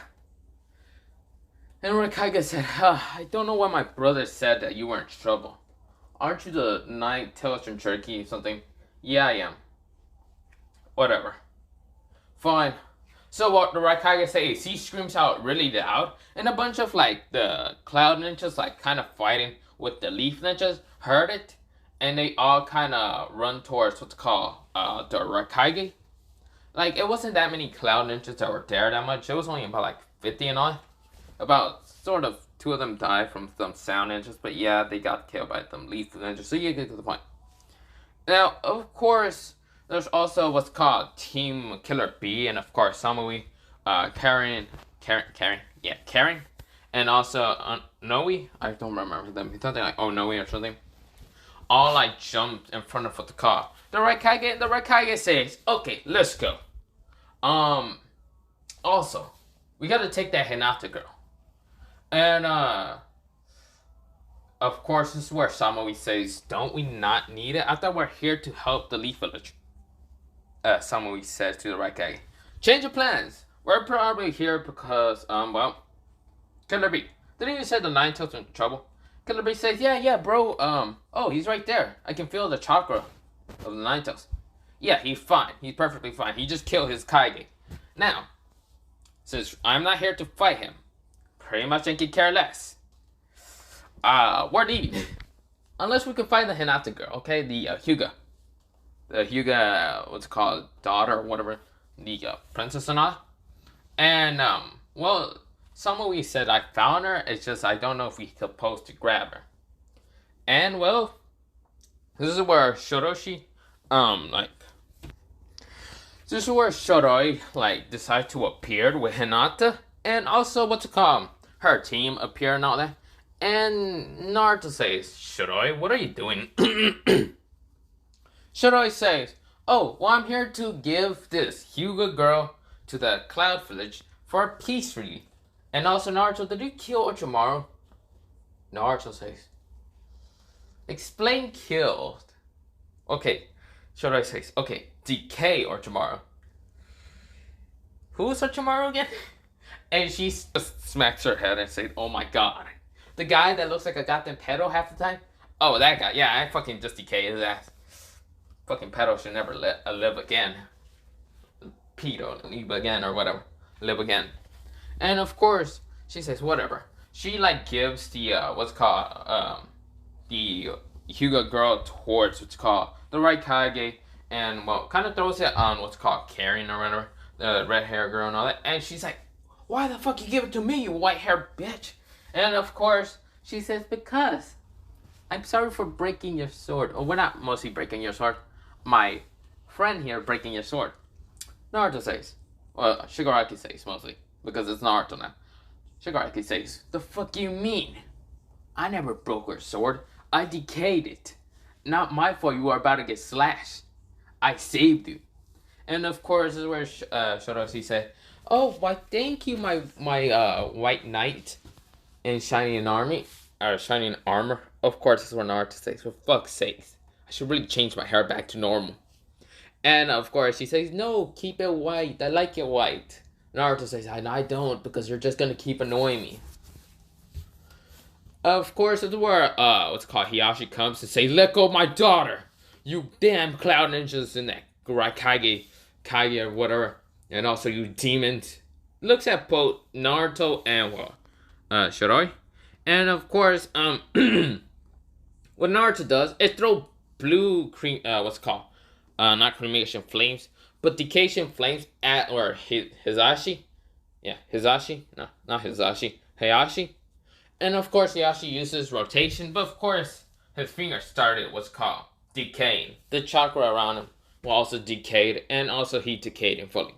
And Raikage said, I don't know why my brother said that you were in trouble. Aren't you the Night Television Cherokee or something? Yeah, I am. Whatever. Fine. So what the Raikage says, he screams out really loud, and a bunch of the Cloud Ninjas kind of fighting with the Leaf Ninjas heard it, and they all kind of run towards what's called the Raikage. It wasn't that many Cloud Ninjas that were there that much. It was only about 50 and all. About sort of 2 of them died from some Sound Ninjas, but yeah, they got killed by some Leaf Ninjas. So you get to the point. Now, of course, there's also what's called Team Killer B, and of course Samui, Karen, and also Noe. I don't remember them. Something like Noe or something. All jumped in front of the car. The Raikage says, "Okay, let's go. Also, we gotta take that Hinata girl." And of course, this is where Samui says, "Don't we not need it? I thought we're here to help the Leaf Village." Samui says to the Raikage, "Change of plans. We're probably here because Killer B. Didn't you say the Nine Tails in trouble?" Killer B says, yeah, bro. He's right there. I can feel the chakra of the Nine Tails. Yeah, he's fine. He's perfectly fine. He just killed his Kage. Now, since I'm not here to fight him, pretty much I could care less. We're leaving. Unless we can find the Hinata girl, okay? The Hyuga. The Hyuga, what's it called? Daughter or whatever. The princess and all. And, Samui said I found her. It's just I don't know if we're supposed to grab her. And, this is where Shoroshi, this is where Shoroi, decide to appear with Hinata. And also, what's it called? Her team appear and all that. And Naruto says, "Shoroi, what are you doing?" Shoroi says, I'm here to give this Hyuga girl to the Cloud Village for a peace treaty. And also, Naruto, did you kill Orochimaru? Naruto says, "Explain killed." Okay, Shoroi says, Decay Orochimaru. Who's Orochimaru again? And she just smacks her head and says, "Oh my god. The guy that looks like a goddamn pedo half the time? Oh, that guy. Yeah, I fucking just decay his ass. Fucking pedo should never live again. Pedo, live again or whatever. Live again." And of course, she says whatever. She gives the the Hyuga girl towards what's called the Raikage, and kind of throws it on what's called Karen or whatever, the red hair girl and all that. And she's like, "Why the fuck you give it to me, you white hair bitch?" And of course, she says, "Because I'm sorry for breaking your sword." Or we're not mostly breaking your sword. My friend here breaking your sword. Naruto says, Shigaraki says mostly, because it's Naruto now. Shigaraki says, "The fuck you mean? I never broke her sword. I decayed it. Not my fault you are about to get slashed. I saved you." And of course, this is where Shoroshi said, "Why thank you, my white knight in shining armor." Of course, this is what Naruto says, "For fuck's sake, I should really change my hair back to normal." And of course, she says, "No, keep it white. I like it white." Naruto says, I don't, because you're just gonna keep annoying me." Of course, it's where what's it called Hiyashi comes to say, "Let go of my daughter, you damn cloud ninjas in that Kage or whatever, and also you demons." Looks at both Naruto and Shiroi, and of course what Naruto does is throw blue cream what's it called not cremation flames, but Decay flames at or Hizashi, yeah Hizashi, no not Hizashi, Hayashi. And of course, Yashi uses rotation, but of course, his finger started what's called decaying. The chakra around him will also decayed, and also he decayed in fully.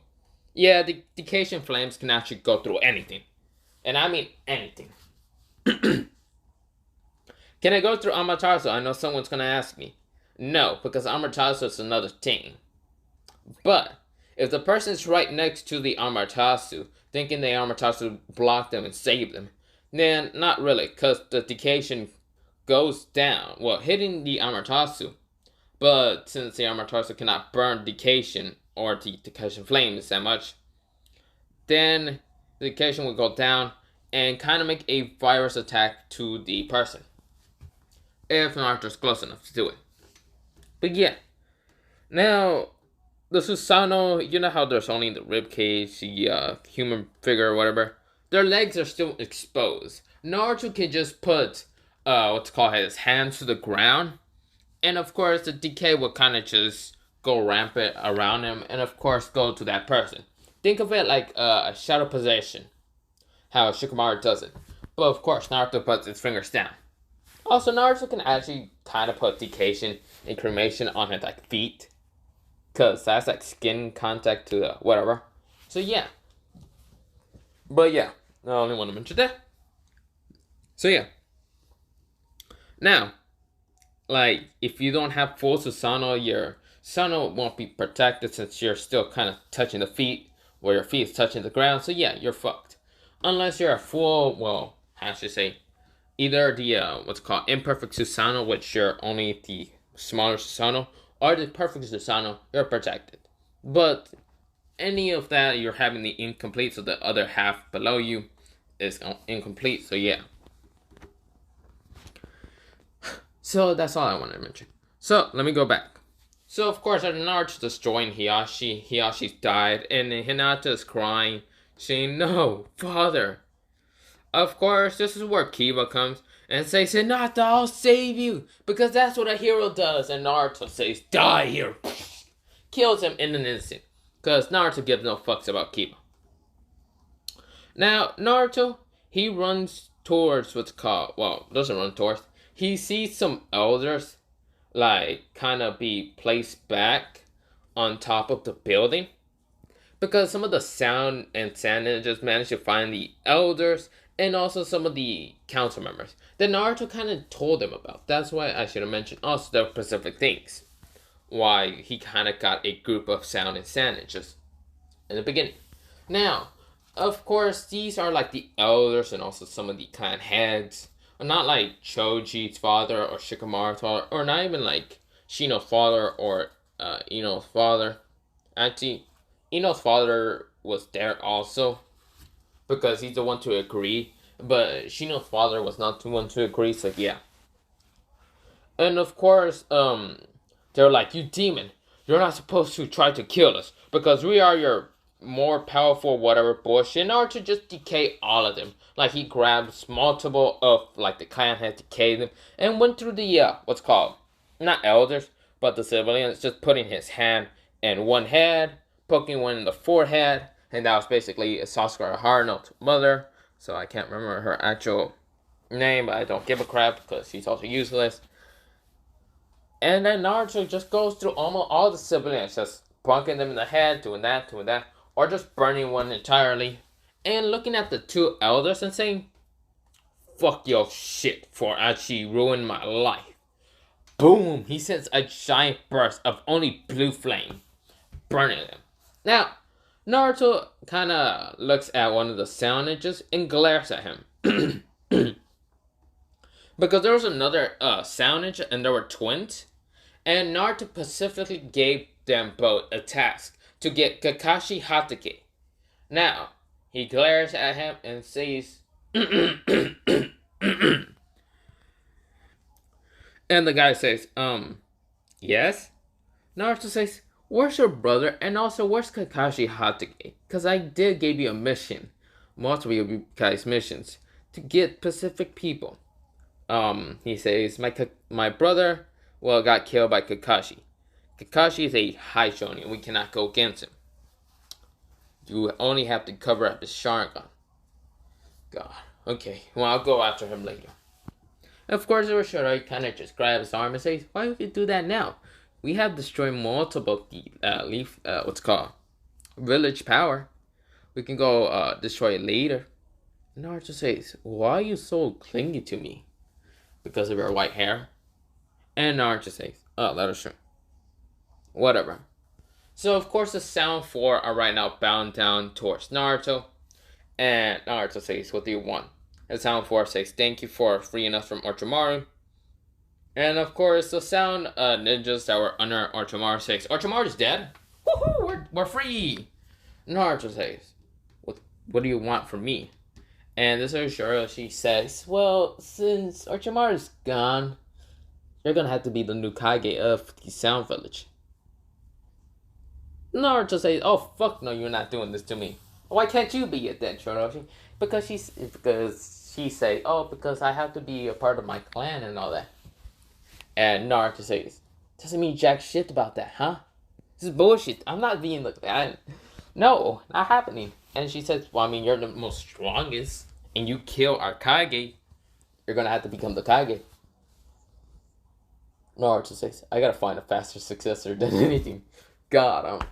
Yeah, the decation flames can actually go through anything. And I mean anything. Can I go through Amaterasu? I know someone's gonna ask me. No, because Amaterasu is another thing. But, if the person's right next to the Amaterasu, thinking the Amaterasu blocked them and saved them, then not really, because the Decay goes down, well, hitting the Amaterasu. But since the Amaterasu cannot burn Decay or the Decay flames that much, then the Decay will go down and kind of make a virus attack to the person. If Naruto's close enough to do it. But yeah. Now, the Susanoo, you know how there's only the ribcage, the human figure or whatever? Their legs are still exposed. Naruto can just put, what's called his hands to the ground. And of course, the decay will kind of just go rampant around him. And of course, go to that person. Think of it like a shadow possession. How Shikamaru does it. But of course, Naruto puts his fingers down. Also, Naruto can actually kind of put Decay and Cremation on his like feet. Because that's like skin contact to the whatever. So yeah. But yeah. I only want to mention that. So yeah. Now, like, if you don't have full Susanoo, your Susanoo won't be protected since you're still kind of touching the feet, where your feet is touching the ground. So yeah, you're fucked. Unless you're a full, well, how should I say, either the, what's called imperfect Susanoo, which you're only the smaller Susanoo, or the perfect Susanoo, you're protected. But any of that, you're having the incomplete, so the other half below you is incomplete, so yeah. So that's all I want to mention. So let me go back. So of course, after Naruto destroying Hiyashi's died, and Hinata is crying, saying, "No, father." Of course, this is where Kiba comes and says, "Hinata, I'll save you, because that's what a hero does." And Naruto says, "Die here." Kills him in an instant, because Naruto gives no fucks about Kiba. Now, Naruto, he runs towards what's called, well, doesn't run towards, he sees some elders, like, kind of be placed back on top of the building. Because some of the sound and sand ninjas managed to find the elders and also some of the council members that Naruto kind of told them about. That's why I should have mentioned also the specific things. Why he kind of got a group of sound and sand ninjas in the beginning. Now, of course, these are like the elders and also some of the clan heads. Not like Choji's father or Shikamaru's father, or not even like Shino's father or Ino's father. Actually, Ino's father was there also, because he's the one to agree. But Shino's father was not the one to agree, so yeah. And of course, they're like, "You demon, you're not supposed to try to kill us, because we are your more powerful whatever bullshit," in order to just decay all of them. Like, he grabs multiple of, like, the clan head, decayed them, and went through the, what's called, not elders, but the civilians, just putting his hand in one head, poking one in the forehead, and that was basically Sasuke Haruno's mother, so I can't remember her actual name, but I don't give a crap, because she's also useless. And then Naruto just goes through almost all the civilians, just bunking them in the head, doing that, or just burning one entirely, and looking at the two elders and saying, "Fuck your shit for actually ruining my life." Boom! He sends a giant burst of only blue flame, burning them. Now, Naruto kind of looks at one of the sound ninjas and glares at him. Because there was another sound ninja and there were twins, and Naruto specifically gave them both a task to get Kakashi Hatake. Now, he glares at him and says, And the guy says, yes? Naruto says, where's your brother? And also, where's Kakashi Hatake? Because I did give you a mission. Multiple of you guys' missions. To get Pacific people. He says, my brother, well, got killed by Kakashi. Kakashi is a high shonen. We cannot go against him. You only have to cover up his Sharingan. God. Okay, well, I'll go after him later. Of course, Urashiro kind of just grabs his arm and says, why would you do that now? We have destroyed multiple village power. We can go destroy it later. Naruto says, why are you so clingy to me? Because of your white hair? And Naruto says, oh, that is true. Whatever. So, of course, the Sound 4 are right now bound down towards Naruto. And Naruto says, what do you want? And Sound 4 says, thank you for freeing us from Orochimaru. And, of course, the Sound ninjas that were under Orochimaru says, Orochimaru's dead? Woohoo, we're free! Naruto says, what do you want from me? And this is she says, well, since Orochimaru's gone, you're gonna have to be the new Kage of the Sound Village. Naruto says, oh, fuck no, you're not doing this to me. Why can't you be it then, Shoroshi? Because she say, oh, because I have to be a part of my clan and all that. And Naruto says, doesn't mean jack shit about that, huh? This is bullshit. I'm not being like that. No, not happening. And she says, well, I mean, you're the most strongest, and you kill our Kage, you're gonna have to become the Kage. Naruto says, I gotta find a faster successor than anything. God,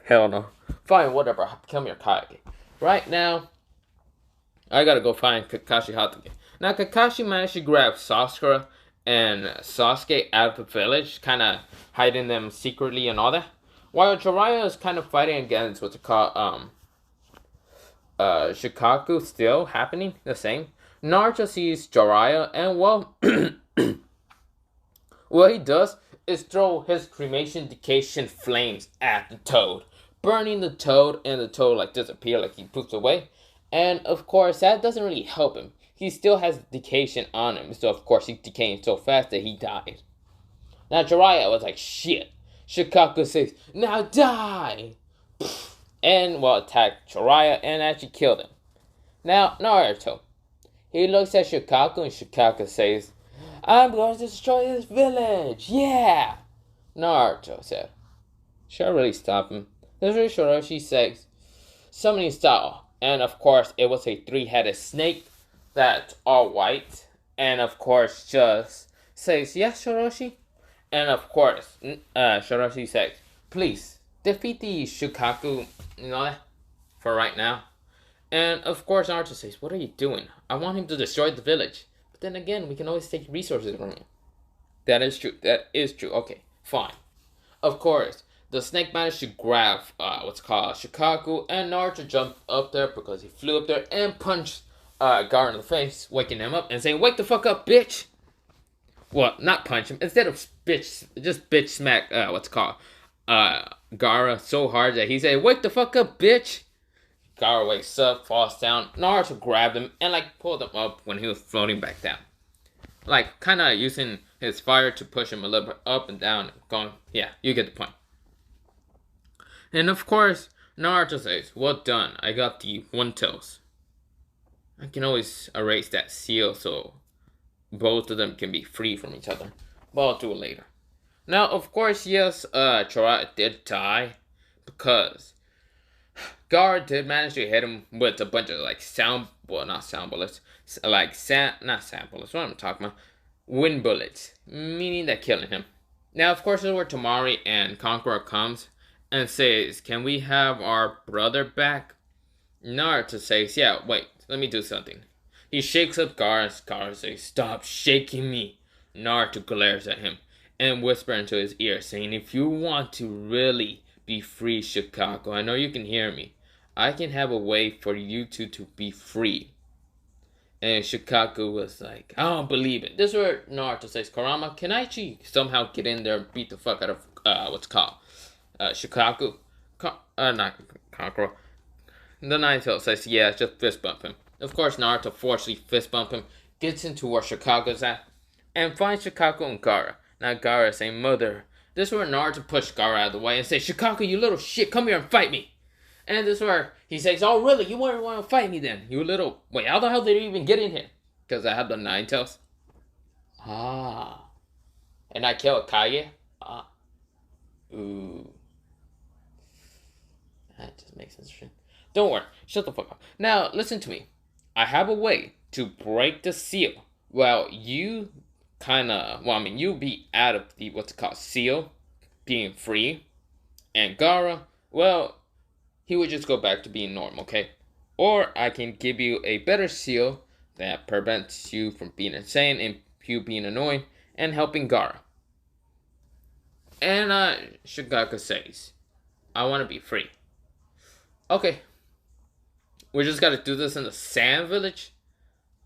hell no. Fine, whatever, I'll become your Kage. Right now, I gotta go find Kakashi Hatake. Now, Kakashi managed to grab Sakura and Sasuke out of the village, kind of hiding them secretly and all that. While Jiraiya is kind of fighting against what's it called, Shikaku still happening, the same. Naruto sees Jiraiya, and well, what he does is throw his cremation decay flames at the toad, burning the toad, and the toad like disappear, like he poofs away. And of course, that doesn't really help him. He still has decay on him, so of course he's decaying so fast that he dies. Now Jiraiya was like, shit. Shikaku says, now die! And, well, attacked Jiraiya and actually killed him. Now, Naruto. He looks at Shikaku and Shikaku says, I'm going to destroy this village! Yeah! Naruto said, should I really stop him? This is Shoroshi says, summoning style. And, of course, it was a three-headed snake that's all white. And, of course, just says, yes, Shoroshi? And of course, Shoroshi says, please, defeat the Shikaku, for right now. And of course, Naruto says, what are you doing? I want him to destroy the village. But then again, we can always take resources from him. That is true. That is true. Okay, fine. Of course, the snake managed to grab, Shikaku, and Naruto jumped up there because he flew up there and punched Gaara in the face, waking him up and saying, wake the fuck up, bitch! Well, not punch him. Instead of bitch smack, Gaara so hard that he said, wake the fuck up, bitch! Gaara wakes up, falls down. Naruto grabbed him and, pulled him up when he was floating back down. Kind of using his fire to push him a little bit up and down. Going, yeah, you get the point. And, of course, Naruto says, well done, I got the one toes. I can always erase that seal so both of them can be free from each other. But I'll do it later. Now, of course, yes, Jiraiya did die. Because Gaara did manage to hit him with a bunch of, not sound bullets. Not sound bullets, what am I talking about? Wind bullets. Meaning that killing him. Now, of course, this is where Tamari and Conqueror comes and says, can we have our brother back? Naruto says, yeah, wait, let me do something. He shakes up Gaara. Gaara says, stop shaking me. Naruto glares at him and whispers into his ear, saying, if you want to really be free, Shikaku, I know you can hear me. I can have a way for you two to be free. And Shikaku was like, I don't believe it. This is where Naruto says, Kurama, can I actually somehow get in there and beat the fuck out of, Shikaku? Not Conqueror. The Nine-Tails says, yeah, just fist bump him. Of course, Naruto forcefully fist bump him, gets into where Shikaku's at, and find Shikaku and Gaara. Now Gaara saying, "Mother." This is where Naruto pushed Gaara out of the way and says, "Shikaku, you little shit, come here and fight me." And this is where he says, "Oh really? You want to fight me then? You little wait, how the hell did you even get in here?" Because I have the nine tails. Ah. And I kill Kage. Ah. Ooh. That just makes sense. Don't worry. Shut the fuck up. Now, listen to me. I have a way to break the seal. Well, you you be out of the, what's it called, seal, being free. And Gaara, well, he would just go back to being normal, okay? Or I can give you a better seal that prevents you from being insane and you being annoying and helping Gaara. And Shigaka says, I want to be free. Okay. We just gotta do this in the sand village.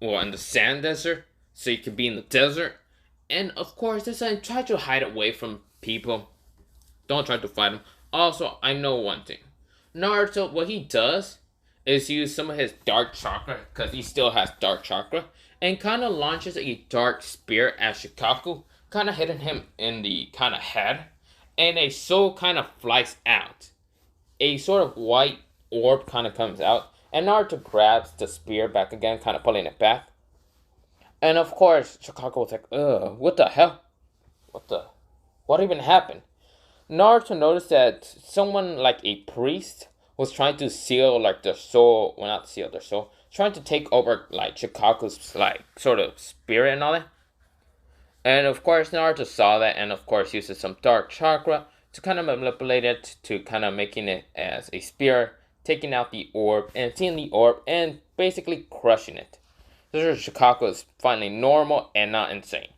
Or in the sand desert. So you can be in the desert. And of course, this time try to hide away from people. Don't try to fight them. Also, I know one thing. Naruto, what he does is use some of his dark chakra, because he still has dark chakra, and kind of launches a dark spear at Shikaku, kind of hitting him in the kind of head, and a soul kind of flies out. A sort of white orb kind of comes out, and Naruto grabs the spear back again, kind of pulling it back. And of course, Shikaku was like, ugh, what the hell? What even happened? Naruto noticed that someone like a priest was trying to seal like their soul, well not seal their soul, trying to take over like Shikaku's like sort of spirit and all that. And of course Naruto saw that and of course uses some dark chakra to kind of manipulate it to kind of making it as a spear, taking out the orb and seeing the orb and basically crushing it. This is Shikaku is finally normal and not insane.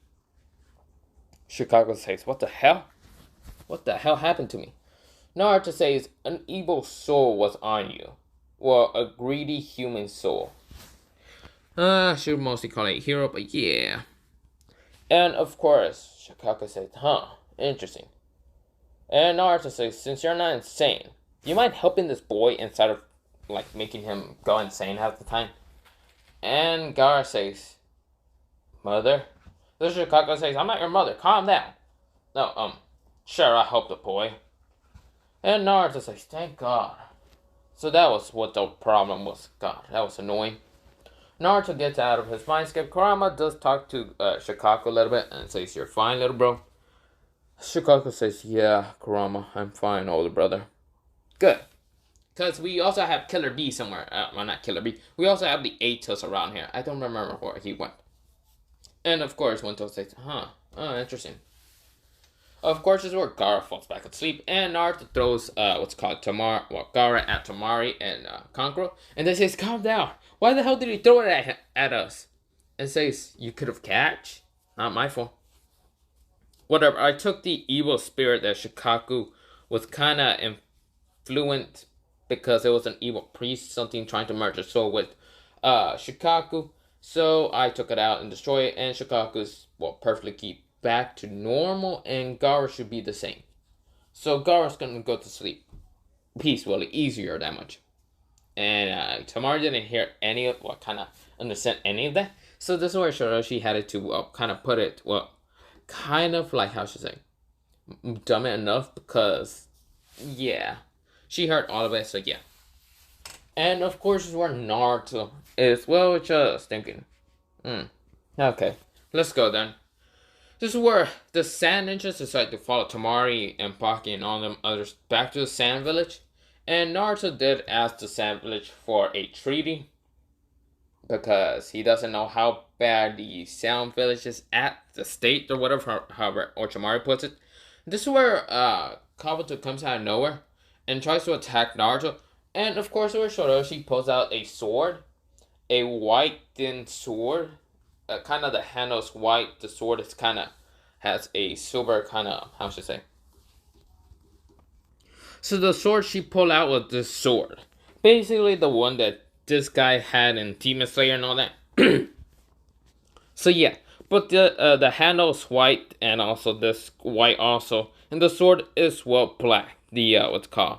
Shikaku says, what the hell? What the hell happened to me? Naruto says, an evil soul was on you. Well, a greedy human soul. I should mostly call it a hero, but yeah. And of course, Shikaku says, huh, interesting. And Naruto says, since you're not insane, do you mind helping this boy instead of, like, making him go insane half the time? And Gaara says, mother? This Shikaku says, I'm not your mother, calm down. No, sure, I'll help the boy. And Naruto says, thank God. So that was what the problem was. God, that was annoying. Naruto gets out of his mindscape. Kurama does talk to Shikaku a little bit and says, you're fine, little bro. Shikaku says, yeah, Kurama, I'm fine, older brother. Good. Because we also have Killer B somewhere. Well, not Killer B. We also have the Atos around here. I don't remember where he went. And of course, Wento says, huh, oh, interesting. Of course, this is where Gaara falls back asleep, and Naruto throws Gaara at Tamari and Kankuro, and they says, calm down. Why the hell did he throw it at us? And says, you could have catch. Not my fault. Whatever, I took the evil spirit that Shikaku was kind of influenced because it was an evil priest, something trying to merge his soul with Shikaku. So I took it out and destroyed it, and Shikaku's, perfectly keep back to normal, and Gaara should be the same. So Gaara's gonna go to sleep peacefully, easier that much. And Tamari didn't hear any of kind of understand any of that. So this is where Shoroshi had it to kind of put it, kind of like, how should I say, dumb it enough because, yeah, she heard all of it, so yeah. And of course, this is where Naruto is, just thinking, okay, let's go then. This is where the Sand Ninjas decide to follow Tamari and Baki and all them others back to the Sand Village. And Naruto did ask the Sand Village for a treaty because he doesn't know how bad the Sand Village is at the state or whatever, however Orochimaru puts it. This is where Kabuto comes out of nowhere and tries to attack Naruto. And of course, where Shoroshi pulls out a sword, a white thin sword. Kind of the handle's white. The sword is kind of has a silver kind of, how should I say? So the sword she pulled out was this sword, basically the one that this guy had in Demon Slayer and all that. So yeah, but the handle is white and also this white also, and the sword is black. The what's it called,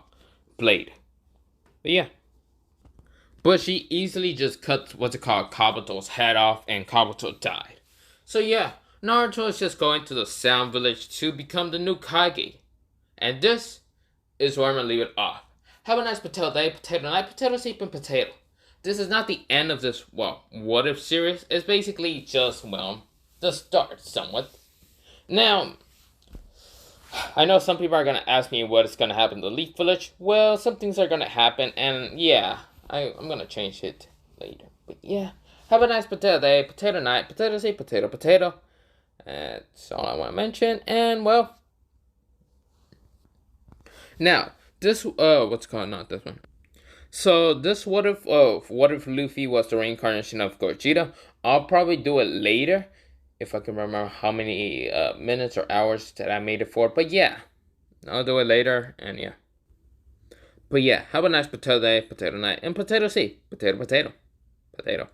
blade. But yeah. But she easily just cuts, Kabuto's head off, and Kabuto died. So yeah, Naruto is just going to the Sound Village to become the new Kage. And this is where I'm gonna leave it off. Have a nice potato day, potato night, potato soup, and potato. This is not the end of this, well, what if series. It's basically just, well, the start somewhat. Now, I know some people are gonna ask me what is gonna happen to Leaf Village. Well, some things are gonna happen, and yeah, I'm gonna change it later. But yeah, have a nice potato day, potato night, potato soup, potato, potato. That's all I want to mention. And well, now this what's called not this one. So this what if Luffy was the reincarnation of Gogeta? I'll probably do it later if I can remember how many minutes or hours that I made it for. But yeah, I'll do it later. And yeah, but yeah, have a nice potato day, potato night, and potato seed, potato, potato, potato.